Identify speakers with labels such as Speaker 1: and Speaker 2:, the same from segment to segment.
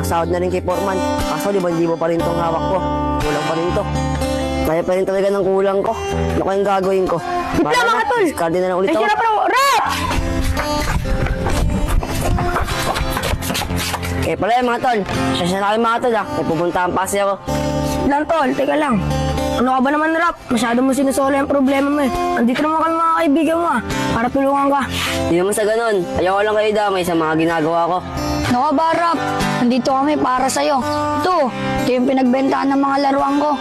Speaker 1: pasahod na rin kay Foreman. Kaso 5,000 pa rin itong hawak ko. Kulang pa rin ito. Kaya pa rin talaga ng kulang ko. Ano kayang gagawin ko?
Speaker 2: Bigla mga tol!
Speaker 1: Diskarte na lang ulit
Speaker 2: Ay,
Speaker 1: ako.
Speaker 2: sira pa Rap!
Speaker 1: Eh pala yan mga tol. Sasya na kayo mga tol ha. May pupuntahan pa kasi ako.
Speaker 2: Lang tol, teka lang. Ano ka ba naman Rap? Masyado mo sinusola yung problema mo eh. Andito naman kami mga kaibigan mo para tulungan ka.
Speaker 1: Hindi naman sa ganun. Ayoko lang kayo damay sa mga ginagawa ko.
Speaker 3: Ano ka ba, Rap? Nandito kami para sa'yo. Ito yung pinagbentahan ng mga laruan ko.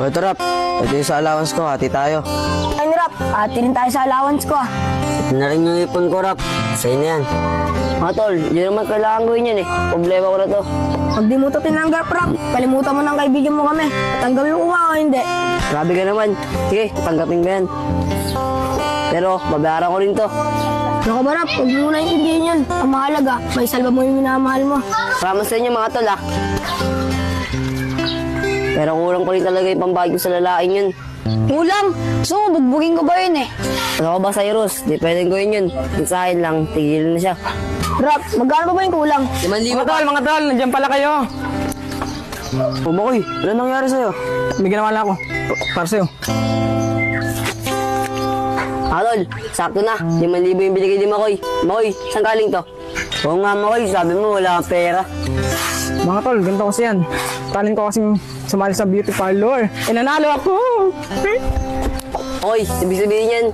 Speaker 1: O ito Rap. Ito yung sa allowance ko. Hati tayo.
Speaker 2: Ay Rap, ati rin tayo sa allowance ko
Speaker 1: Ito na rin yung ipon ko Rap. Sa'yo na yan. Mga tol, hindi naman kailangan gawin yan eh. Problema ko na to.
Speaker 2: Pag di mo ito tinanggap Rap, kalimutan mo ng kaibigan mo kami. Tanggapin mo o hindi.
Speaker 1: Grabe ka naman. Sige, tanggapin ko yan. Pero, babayaran ko rin to.
Speaker 2: Ano ka ba Rap? Huwag mo na intindihin yun. Ang mahalaga, may salba mo yung minamahal mo.
Speaker 1: Salamat sa inyo mga tol ah. Pero kulang pa rin talaga yung pambayad ko sa lalaking yun.
Speaker 3: Ulam! Gusto mo, bugbugin ko ba yun eh?
Speaker 1: Ano ka ba, Cyrus? Di pwedeng gawin yun. Yung sa akin lang, tigilan na siya.
Speaker 2: Rap, magkano ba yung kulang?
Speaker 1: 5,000 pa.
Speaker 4: Mga tol, nandiyan pala kayo.
Speaker 1: Makoy, ano nangyari sa'yo?
Speaker 4: May ginawa lang ako. Para sa'yo.
Speaker 1: Tol, sakto na. 5,000 yung binigay ni Makoy. Makoy, saan galing to? Oo nga, Makoy, sabi mo wala kang pera.
Speaker 4: Mga tol, ganito kasi yan. Talent ko kasing sumali sa beauty parlor. Eh, nanalo ako!
Speaker 1: Makoy, ibig sabihin yan,